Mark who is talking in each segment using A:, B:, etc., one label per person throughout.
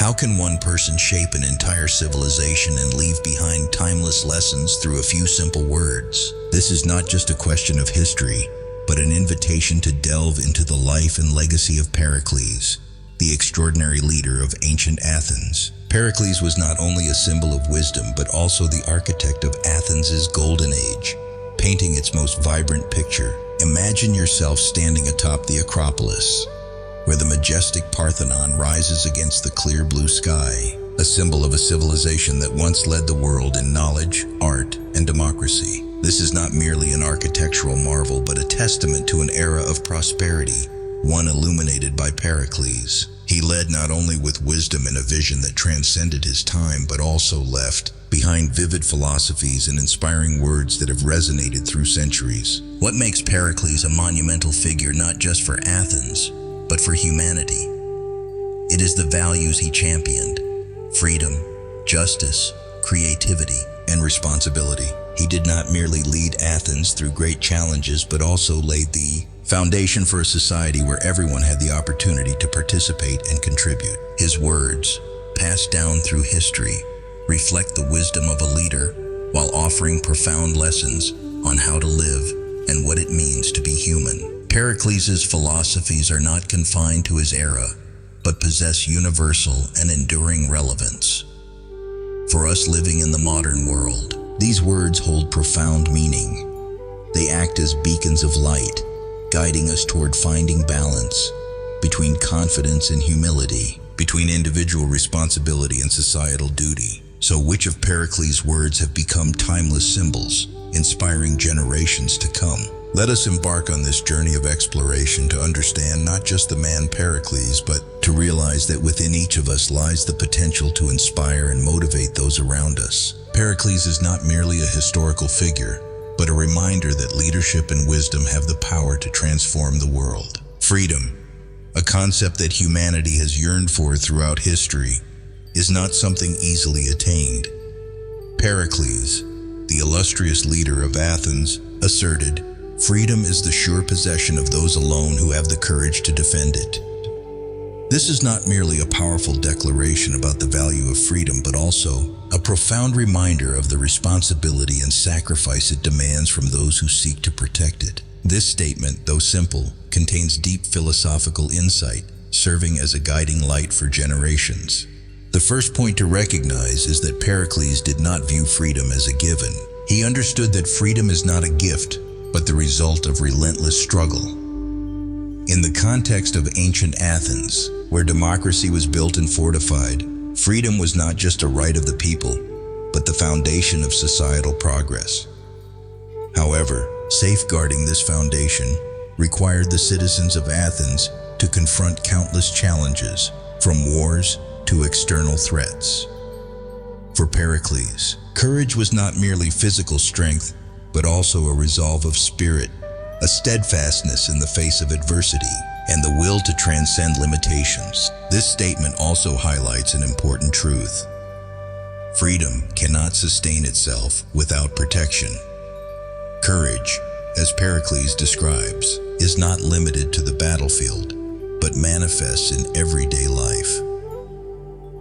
A: How can one person shape an entire civilization and leave behind timeless lessons through a few simple words? This is not just a question of history, but an invitation to delve into the life and legacy of Pericles, the extraordinary leader of ancient Athens. Pericles was not only a symbol of wisdom, but also the architect of Athens' golden age, painting its most vibrant picture. Imagine yourself standing atop the Acropolis, where the majestic Parthenon rises against the clear blue sky, a symbol of a civilization that once led the world in knowledge, art, and democracy. This is not merely an architectural marvel, but a testament to an era of prosperity, one illuminated by Pericles. He led not only with wisdom and a vision that transcended his time, but also left behind vivid philosophies and inspiring words that have resonated through centuries. What makes Pericles a monumental figure not just for Athens, but for humanity? It is the values he championed: freedom, justice, creativity, and responsibility. He did not merely lead Athens through great challenges, but also laid the foundation for a society where everyone had the opportunity to participate and contribute. His words, passed down through history, reflect the wisdom of a leader while offering profound lessons on how to live and what it means to be human. Pericles' philosophies are not confined to his era, but possess universal and enduring relevance. For us living in the modern world, these words hold profound meaning. They act as beacons of light, guiding us toward finding balance between confidence and humility, between individual responsibility and societal duty. So which of Pericles' words have become timeless symbols, inspiring generations to come? Let us embark on this journey of exploration to understand not just the man Pericles, but to realize that within each of us lies the potential to inspire and motivate those around us. Pericles is not merely a historical figure, but a reminder that leadership and wisdom have the power to transform the world. Freedom, a concept that humanity has yearned for throughout history, is not something easily attained. Pericles, the illustrious leader of Athens, asserted, "Freedom is the sure possession of those alone who have the courage to defend it." This is not merely a powerful declaration about the value of freedom, but also a profound reminder of the responsibility and sacrifice it demands from those who seek to protect it. This statement, though simple, contains deep philosophical insight, serving as a guiding light for generations. The first point to recognize is that Pericles did not view freedom as a given. He understood that freedom is not a gift, but the result of relentless struggle. In the context of ancient Athens, where democracy was built and fortified, freedom was not just a right of the people, but the foundation of societal progress. However, safeguarding this foundation required the citizens of Athens to confront countless challenges, from wars to external threats. For Pericles, courage was not merely physical strength, but also a resolve of spirit, a steadfastness in the face of adversity, and the will to transcend limitations. This statement also highlights an important truth. Freedom cannot sustain itself without protection. Courage, as Pericles describes, is not limited to the battlefield, but manifests in everyday life.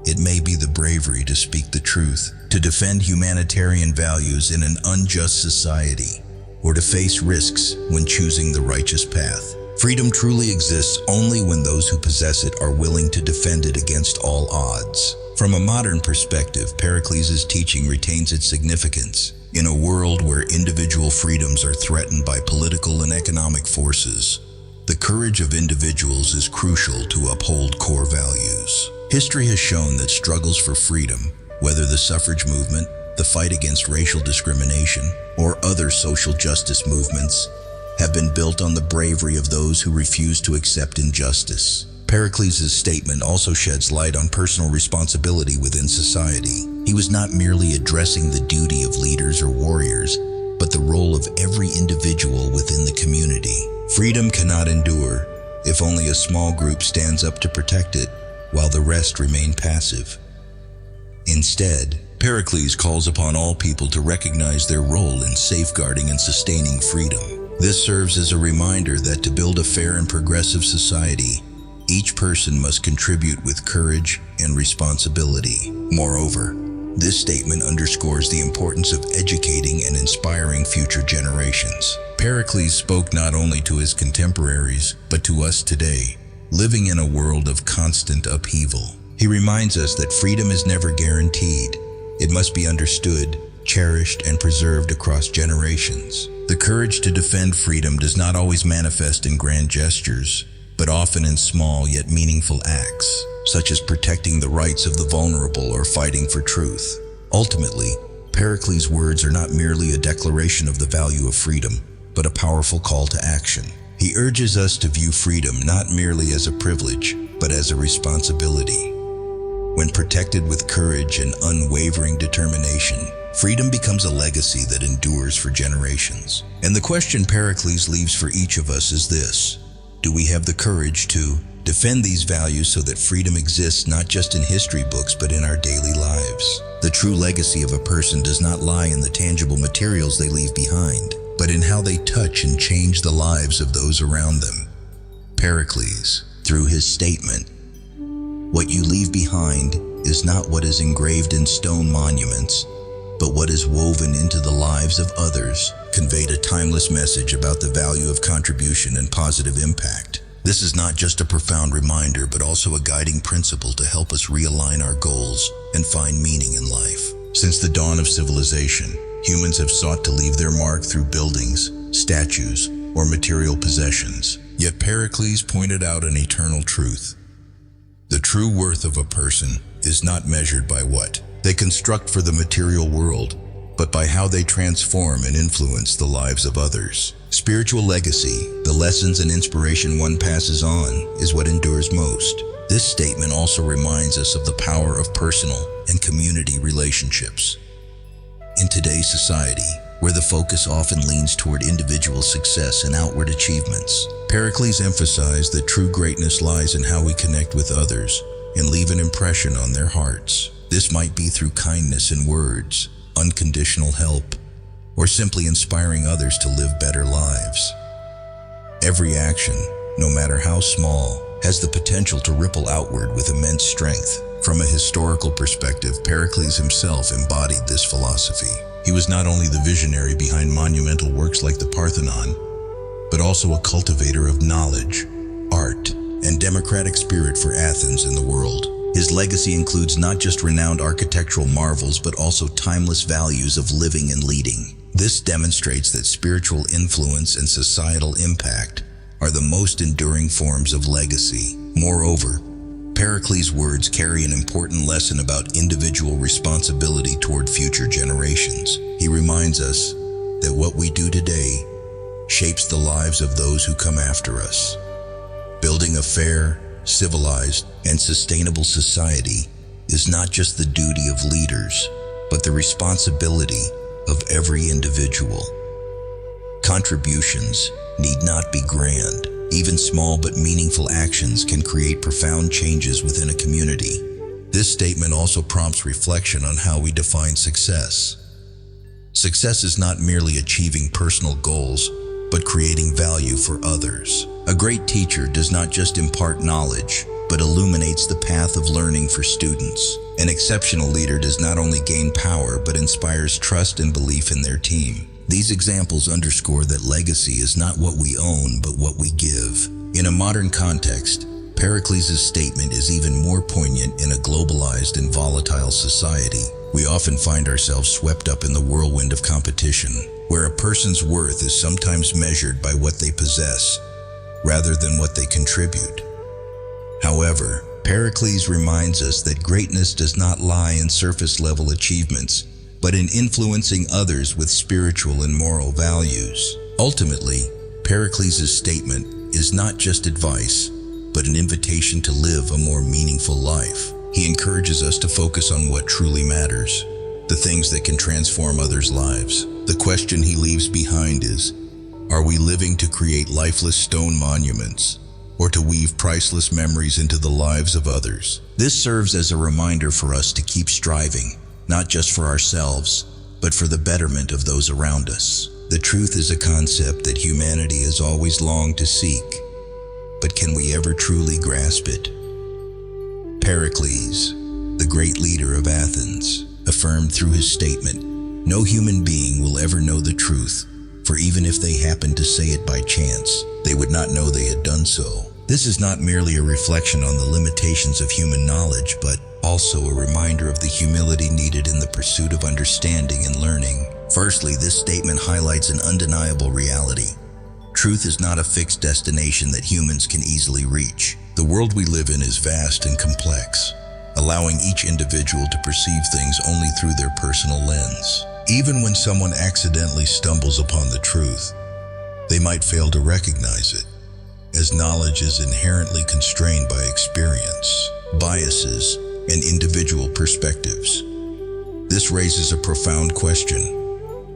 A: It may be the bravery to speak the truth, to defend humanitarian values in an unjust society, or to face risks when choosing the righteous path. Freedom truly exists only when those who possess it are willing to defend it against all odds. From a modern perspective, Pericles' teaching retains its significance. In a world where individual freedoms are threatened by political and economic forces, the courage of individuals is crucial to uphold core values. History has shown that struggles for freedom, whether the suffrage movement, the fight against racial discrimination, or other social justice movements, have been built on the bravery of those who refuse to accept injustice. Pericles' statement also sheds light on personal responsibility within society. He was not merely addressing the duty of leaders or warriors, but the role of every individual within the community. Freedom cannot endure if only a small group stands up to protect it, while the rest remain passive. Instead, Pericles calls upon all people to recognize their role in safeguarding and sustaining freedom. This serves as a reminder that to build a fair and progressive society, each person must contribute with courage and responsibility. Moreover, this statement underscores the importance of educating and inspiring future generations. Pericles spoke not only to his contemporaries, but to us today, living in a world of constant upheaval. He reminds us that freedom is never guaranteed. It must be understood, cherished, and preserved across generations. The courage to defend freedom does not always manifest in grand gestures, but often in small yet meaningful acts, such as protecting the rights of the vulnerable or fighting for truth. Ultimately, Pericles' words are not merely a declaration of the value of freedom, but a powerful call to action. He urges us to view freedom not merely as a privilege, but as a responsibility. When protected with courage and unwavering determination, freedom becomes a legacy that endures for generations. And the question Pericles leaves for each of us is this: do we have the courage to defend these values so that freedom exists not just in history books but in our daily lives? The true legacy of a person does not lie in the tangible materials they leave behind, but in how they touch and change the lives of those around them. Pericles, through his statement, "What you leave behind is not what is engraved in stone monuments, but what is woven into the lives of others," conveyed a timeless message about the value of contribution and positive impact. This is not just a profound reminder, but also a guiding principle to help us realign our goals and find meaning in life. Since the dawn of civilization, humans have sought to leave their mark through buildings, statues, or material possessions. Yet Pericles pointed out an eternal truth. The true worth of a person is not measured by what they construct for the material world, but by how they transform and influence the lives of others. Spiritual legacy, the lessons and inspiration one passes on, is what endures most. This statement also reminds us of the power of personal and community relationships. In today's society, where the focus often leans toward individual success and outward achievements, Pericles emphasized that true greatness lies in how we connect with others and leave an impression on their hearts. This might be through kindness in words, unconditional help, or simply inspiring others to live better lives. Every action, no matter how small, has the potential to ripple outward with immense strength. From a historical perspective, Pericles himself embodied this philosophy. He was not only the visionary behind monumental works like the Parthenon, but also a cultivator of knowledge, art, and democratic spirit for Athens and the world. His legacy includes not just renowned architectural marvels, but also timeless values of living and leading. This demonstrates that spiritual influence and societal impact are the most enduring forms of legacy. Moreover, Pericles' words carry an important lesson about individual responsibility toward future generations. He reminds us that what we do today shapes the lives of those who come after us. Building a fair, civilized, and sustainable society is not just the duty of leaders, but the responsibility of every individual. Contributions need not be grand. Even small but meaningful actions can create profound changes within a community. This statement also prompts reflection on how we define success. Success is not merely achieving personal goals, but creating value for others. A great teacher does not just impart knowledge, but illuminates the path of learning for students. An exceptional leader does not only gain power, but inspires trust and belief in their team. These examples underscore that legacy is not what we own, but what we give. In a modern context, Pericles' statement is even more poignant in a globalized and volatile society. We often find ourselves swept up in the whirlwind of competition, where a person's worth is sometimes measured by what they possess, rather than what they contribute. However, Pericles reminds us that greatness does not lie in surface-level achievements, but in influencing others with spiritual and moral values. Ultimately, Pericles' statement is not just advice, but an invitation to live a more meaningful life. He encourages us to focus on what truly matters, the things that can transform others' lives. The question he leaves behind is, are we living to create lifeless stone monuments, or to weave priceless memories into the lives of others? This serves as a reminder for us to keep striving, not just for ourselves, but for the betterment of those around us. The truth is a concept that humanity has always longed to seek, but can we ever truly grasp it? Pericles, the great leader of Athens, affirmed through his statement, "No human being will ever know the truth, for even if they happened to say it by chance, they would not know they had done so." This is not merely a reflection on the limitations of human knowledge, but also a reminder of the humility needed in the pursuit of understanding and learning. Firstly, this statement highlights an undeniable reality. Truth is not a fixed destination that humans can easily reach. The world we live in is vast and complex, allowing each individual to perceive things only through their personal lens. Even when someone accidentally stumbles upon the truth, they might fail to recognize it, as knowledge is inherently constrained by experience, biases, and individual perspectives. This raises a profound question.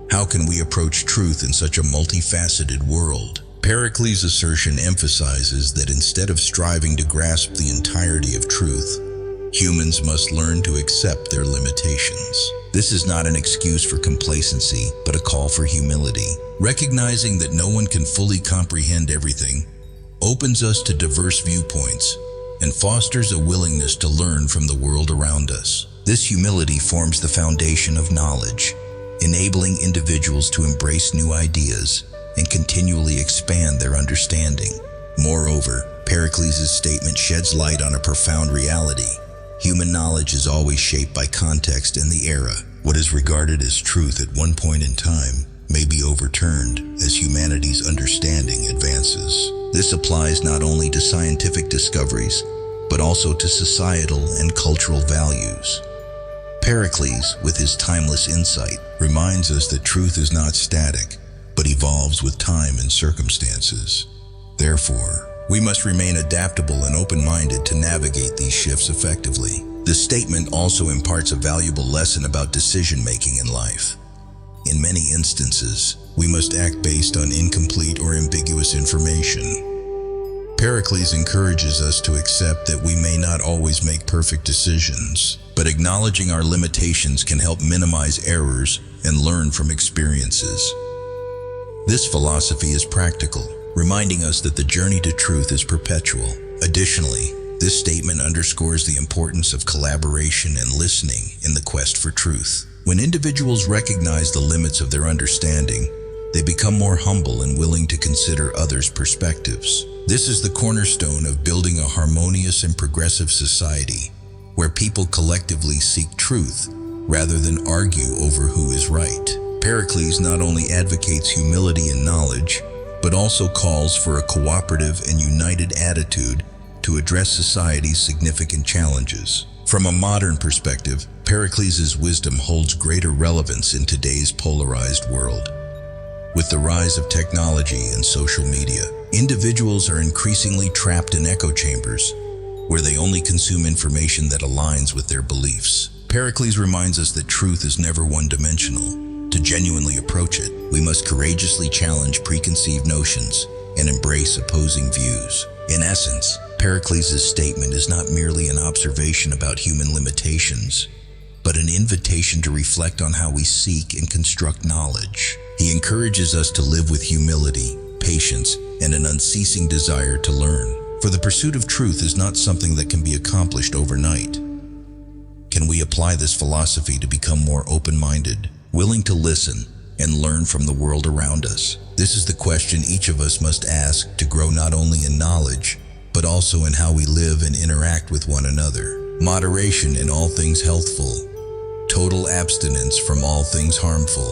A: How can we approach truth in such a multifaceted world? Pericles' assertion emphasizes that instead of striving to grasp the entirety of truth, humans must learn to accept their limitations. This is not an excuse for complacency, but a call for humility. Recognizing that no one can fully comprehend everything opens us to diverse viewpoints and fosters a willingness to learn from the world around us. This humility forms the foundation of knowledge, enabling individuals to embrace new ideas and continually expand their understanding. Moreover, Pericles' statement sheds light on a profound reality. Human knowledge is always shaped by context and the era. What is regarded as truth at one point in time may be overturned as humanity's understanding advances. This applies not only to scientific discoveries, but also to societal and cultural values. Pericles, with his timeless insight, reminds us that truth is not static, but evolves with time and circumstances. Therefore, we must remain adaptable and open-minded to navigate these shifts effectively. This statement also imparts a valuable lesson about decision-making in life. In many instances, we must act based on incomplete or ambiguous information. Pericles encourages us to accept that we may not always make perfect decisions, but acknowledging our limitations can help minimize errors and learn from experiences. This philosophy is practical, reminding us that the journey to truth is perpetual. Additionally, this statement underscores the importance of collaboration and listening in the quest for truth. When individuals recognize the limits of their understanding, they become more humble and willing to consider others' perspectives. This is the cornerstone of building a harmonious and progressive society, where people collectively seek truth rather than argue over who is right. Pericles not only advocates humility and knowledge, but also calls for a cooperative and united attitude to address society's significant challenges. From a modern perspective, Pericles' wisdom holds greater relevance in today's polarized world. With the rise of technology and social media, individuals are increasingly trapped in echo chambers, where they only consume information that aligns with their beliefs. Pericles reminds us that truth is never one-dimensional. To genuinely approach it, we must courageously challenge preconceived notions and embrace opposing views. In essence, Pericles' statement is not merely an observation about human limitations, but an invitation to reflect on how we seek and construct knowledge. He encourages us to live with humility, patience, and an unceasing desire to learn. For the pursuit of truth is not something that can be accomplished overnight. Can we apply this philosophy to become more open-minded, willing to listen, and learn from the world around us? This is the question each of us must ask to grow not only in knowledge, but also in how we live and interact with one another. Moderation in all things healthful, total abstinence from all things harmful.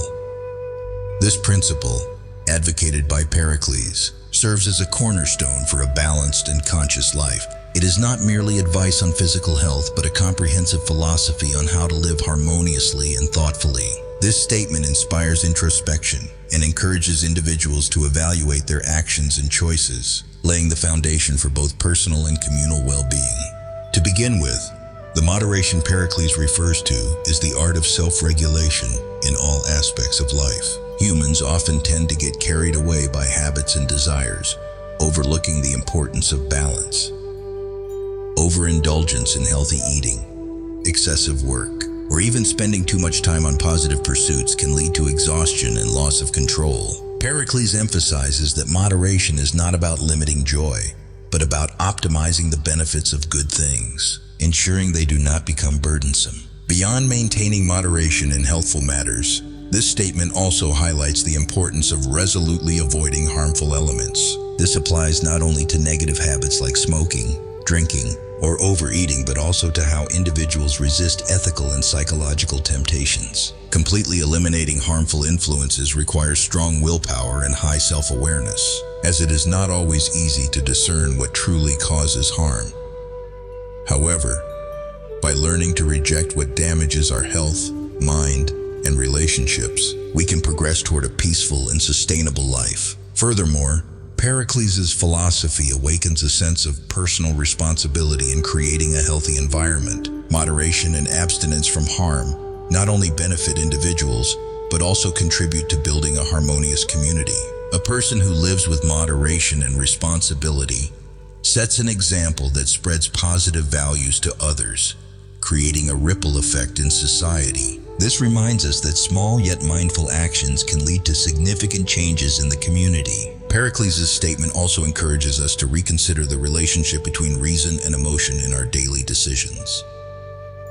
A: This principle, advocated by Pericles, serves as a cornerstone for a balanced and conscious life. It is not merely advice on physical health, but a comprehensive philosophy on how to live harmoniously and thoughtfully. This statement inspires introspection and encourages individuals to evaluate their actions and choices, laying the foundation for both personal and communal well-being. To begin with, the moderation Pericles refers to is the art of self-regulation in all aspects of life. Humans often tend to get carried away by habits and desires, overlooking the importance of balance. Overindulgence in healthy eating, excessive work, or even spending too much time on positive pursuits can lead to exhaustion and loss of control. Pericles emphasizes that moderation is not about limiting joy, but about optimizing the benefits of good things, ensuring they do not become burdensome. Beyond maintaining moderation in healthful matters, this statement also highlights the importance of resolutely avoiding harmful elements. This applies not only to negative habits like smoking, drinking, or overeating, but also to how individuals resist ethical and psychological temptations. Completely eliminating harmful influences requires strong willpower and high self-awareness, as it is not always easy to discern what truly causes harm. However, by learning to reject what damages our health, mind, and relationships, we can progress toward a peaceful and sustainable life. Furthermore, Pericles' philosophy awakens a sense of personal responsibility in creating a healthy environment. Moderation and abstinence from harm not only benefit individuals, but also contribute to building a harmonious community. A person who lives with moderation and responsibility sets an example that spreads positive values to others, creating a ripple effect in society. This reminds us that small yet mindful actions can lead to significant changes in the community. Pericles' statement also encourages us to reconsider the relationship between reason and emotion in our daily decisions.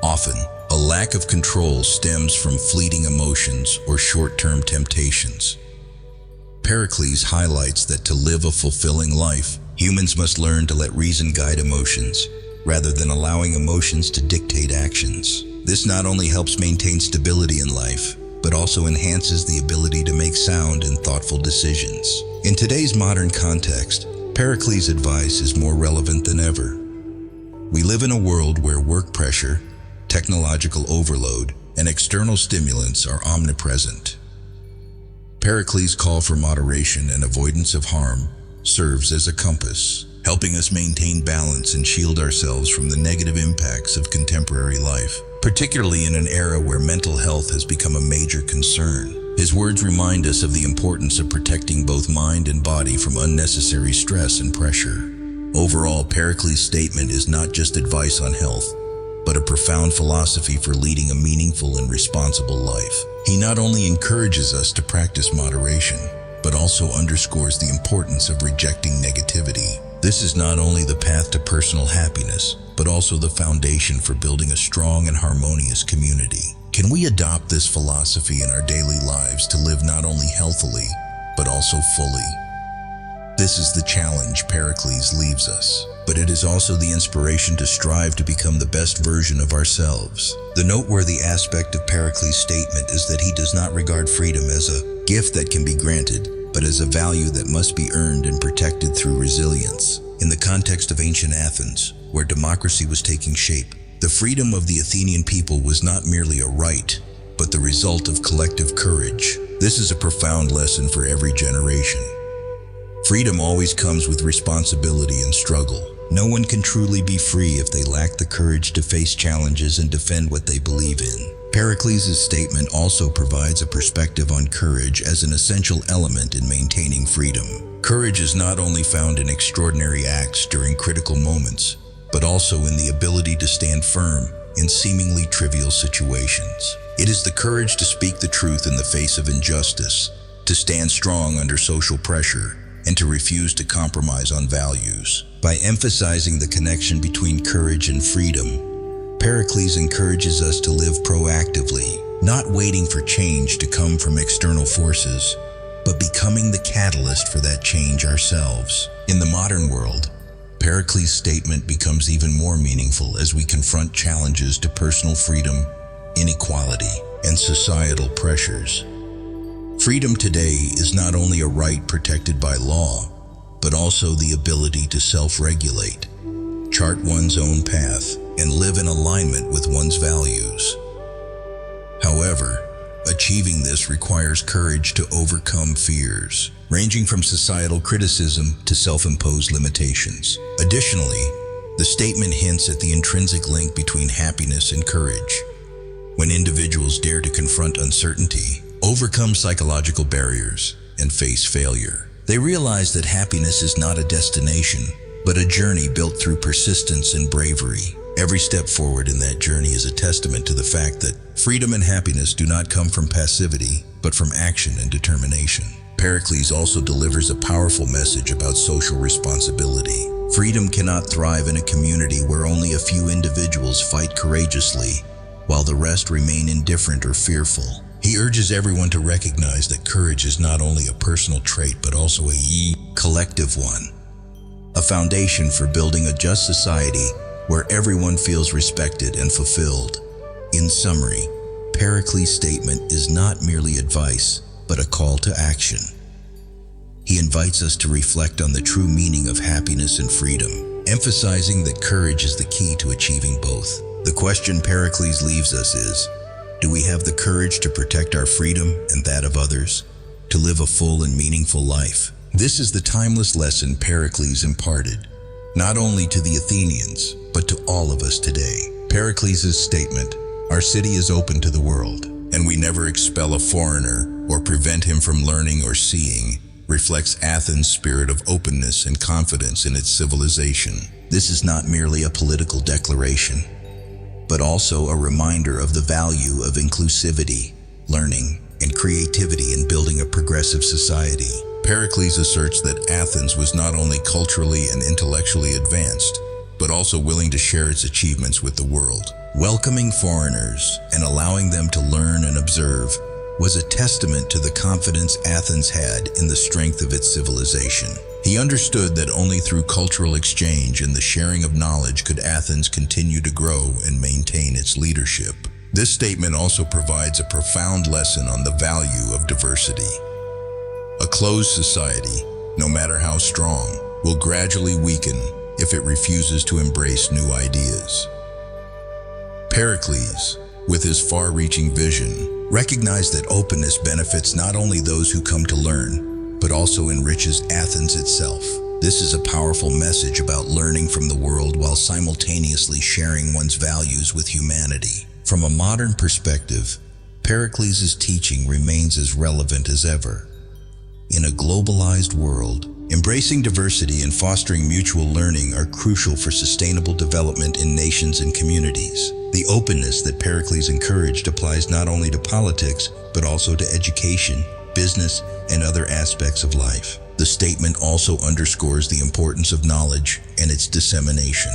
A: Often, a lack of control stems from fleeting emotions or short-term temptations. Pericles highlights that to live a fulfilling life, humans must learn to let reason guide emotions, rather than allowing emotions to dictate actions. This not only helps maintain stability in life, but also enhances the ability to make sound and thoughtful decisions. In today's modern context, Pericles' advice is more relevant than ever. We live in a world where work pressure, technological overload, and external stimulants are omnipresent. Pericles' call for moderation and avoidance of harm serves as a compass, helping us maintain balance and shield ourselves from the negative impacts of contemporary life, particularly in an era where mental health has become a major concern. His words remind us of the importance of protecting both mind and body from unnecessary stress and pressure. Overall, Pericles' statement is not just advice on health, but a profound philosophy for leading a meaningful and responsible life. He not only encourages us to practice moderation, but also underscores the importance of rejecting negativity. This is not only the path to personal happiness, but also the foundation for building a strong and harmonious community. Can we adopt this philosophy in our daily lives to live not only healthily, but also fully? This is the challenge Pericles leaves us, but it is also the inspiration to strive to become the best version of ourselves. The noteworthy aspect of Pericles' statement is that he does not regard freedom as a gift that can be granted, but as a value that must be earned and protected through resilience. In the context of ancient Athens, where democracy was taking shape, the freedom of the Athenian people was not merely a right, but the result of collective courage. This is a profound lesson for every generation. Freedom always comes with responsibility and struggle. No one can truly be free if they lack the courage to face challenges and defend what they believe in. Pericles' statement also provides a perspective on courage as an essential element in maintaining freedom. Courage is not only found in extraordinary acts during critical moments, but also in the ability to stand firm in seemingly trivial situations. It is the courage to speak the truth in the face of injustice, to stand strong under social pressure, and to refuse to compromise on values. By emphasizing the connection between courage and freedom, Pericles encourages us to live proactively, not waiting for change to come from external forces, but becoming the catalyst for that change ourselves. In the modern world, Pericles' statement becomes even more meaningful as we confront challenges to personal freedom, inequality, and societal pressures. Freedom today is not only a right protected by law, but also the ability to self-regulate, chart one's own path, and live in alignment with one's values. However, achieving this requires courage to overcome fears, ranging from societal criticism to self-imposed limitations. Additionally, the statement hints at the intrinsic link between happiness and courage. When individuals dare to confront uncertainty, overcome psychological barriers, and face failure, they realize that happiness is not a destination, but a journey built through persistence and bravery. Every step forward in that journey is a testament to the fact that freedom and happiness do not come from passivity, but from action and determination. Pericles also delivers a powerful message about social responsibility. Freedom cannot thrive in a community where only a few individuals fight courageously, while the rest remain indifferent or fearful. He urges everyone to recognize that courage is not only a personal trait but also a collective one, a foundation for building a just society where everyone feels respected and fulfilled. In summary, Pericles' statement is not merely advice, but a call to action. He invites us to reflect on the true meaning of happiness and freedom, emphasizing that courage is the key to achieving both. The question Pericles leaves us is, do we have the courage to protect our freedom and that of others, to live a full and meaningful life? This is the timeless lesson Pericles imparted, not only to the Athenians, but to all of us today. Pericles' statement, "Our city is open to the world, and we never expel a foreigner or prevent him from learning or seeing," reflects Athens' spirit of openness and confidence in its civilization. This is not merely a political declaration, but also a reminder of the value of inclusivity, learning, and creativity in building a progressive society. Pericles asserts that Athens was not only culturally and intellectually advanced, but also willing to share its achievements with the world. Welcoming foreigners and allowing them to learn and observe was a testament to the confidence Athens had in the strength of its civilization. He understood that only through cultural exchange and the sharing of knowledge could Athens continue to grow and maintain its leadership. This statement also provides a profound lesson on the value of diversity. A closed society, no matter how strong, will gradually weaken if it refuses to embrace new ideas. Pericles, with his far-reaching vision, recognized that openness benefits not only those who come to learn, but also enriches Athens itself. This is a powerful message about learning from the world while simultaneously sharing one's values with humanity. From a modern perspective, Pericles' teaching remains as relevant as ever. In a globalized world, embracing diversity and fostering mutual learning are crucial for sustainable development in nations and communities. The openness that Pericles encouraged applies not only to politics, but also to education, business, and other aspects of life. The statement also underscores the importance of knowledge and its dissemination.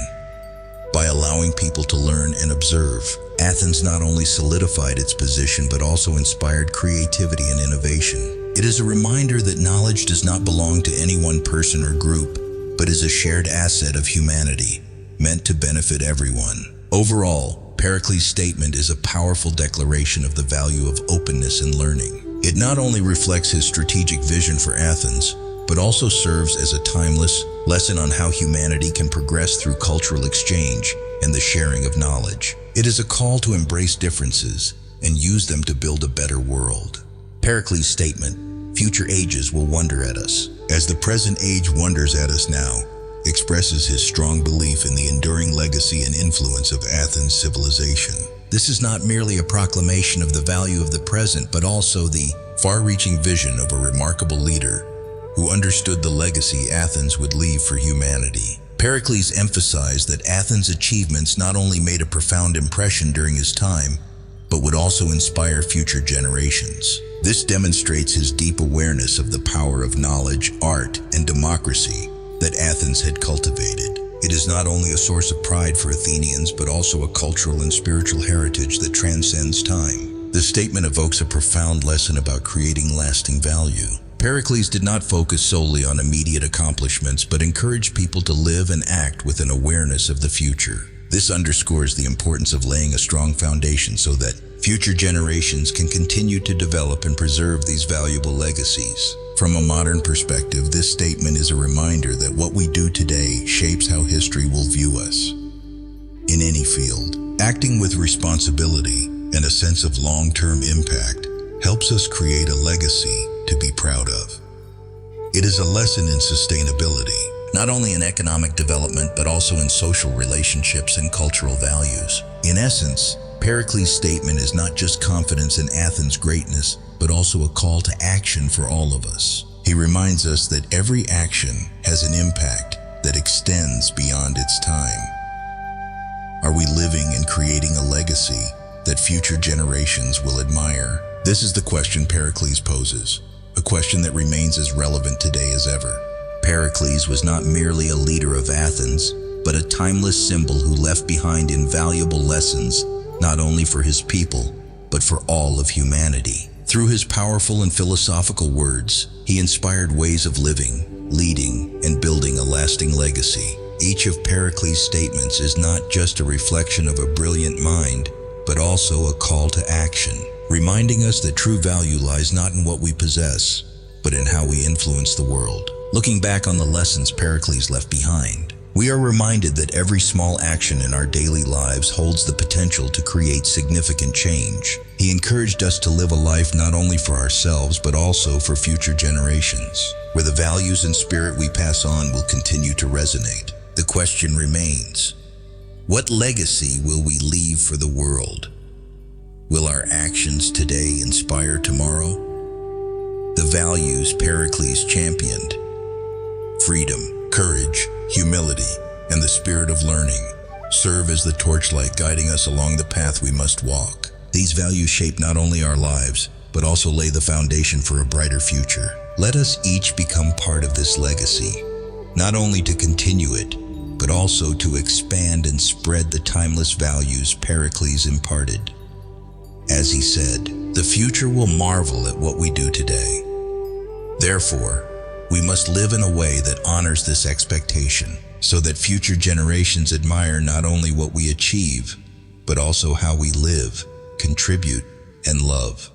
A: By allowing people to learn and observe, Athens not only solidified its position but also inspired creativity and innovation. It is a reminder that knowledge does not belong to any one person or group, but is a shared asset of humanity, meant to benefit everyone. Overall, Pericles' statement is a powerful declaration of the value of openness and learning. It not only reflects his strategic vision for Athens, but also serves as a timeless lesson on how humanity can progress through cultural exchange and the sharing of knowledge. It is a call to embrace differences and use them to build a better world. Pericles' statement, "Future ages will wonder at us," as the present age wonders at us now, expresses his strong belief in the enduring legacy and influence of Athens' civilization. This is not merely a proclamation of the value of the present, but also the far-reaching vision of a remarkable leader who understood the legacy Athens would leave for humanity. Pericles emphasized that Athens' achievements not only made a profound impression during his time, but would also inspire future generations. This demonstrates his deep awareness of the power of knowledge, art, and democracy that Athens had cultivated. It is not only a source of pride for Athenians, but also a cultural and spiritual heritage that transcends time. The statement evokes a profound lesson about creating lasting value. Pericles did not focus solely on immediate accomplishments, but encouraged people to live and act with an awareness of the future. This underscores the importance of laying a strong foundation so that future generations can continue to develop and preserve these valuable legacies. From a modern perspective, this statement is a reminder that what we do today shapes how history will view us. In any field, acting with responsibility and a sense of long-term impact helps us create a legacy to be proud of. It is a lesson in sustainability, not only in economic development, but also in social relationships and cultural values. In essence, Pericles' statement is not just confidence in Athens' greatness, but also a call to action for all of us. He reminds us that every action has an impact that extends beyond its time. Are we living and creating a legacy that future generations will admire? This is the question Pericles poses, a question that remains as relevant today as ever. Pericles was not merely a leader of Athens, but a timeless symbol who left behind invaluable lessons, not only for his people, but for all of humanity. Through his powerful and philosophical words, he inspired ways of living, leading, and building a lasting legacy. Each of Pericles' statements is not just a reflection of a brilliant mind, but also a call to action, reminding us that true value lies not in what we possess, but in how we influence the world. Looking back on the lessons Pericles left behind, we are reminded that every small action in our daily lives holds the potential to create significant change. He encouraged us to live a life not only for ourselves, but also for future generations, where the values and spirit we pass on will continue to resonate. The question remains, what legacy will we leave for the world? Will our actions today inspire tomorrow? The values Pericles championed, freedom, courage, humility, and the spirit of learning, serve as the torchlight guiding us along the path we must walk. These values shape not only our lives, but also lay the foundation for a brighter future. Let us each become part of this legacy, not only to continue it, but also to expand and spread the timeless values Pericles imparted. As he said, the future will marvel at what we do today. Therefore, we must live in a way that honors this expectation, so that future generations admire not only what we achieve, but also how we live, contribute, and love.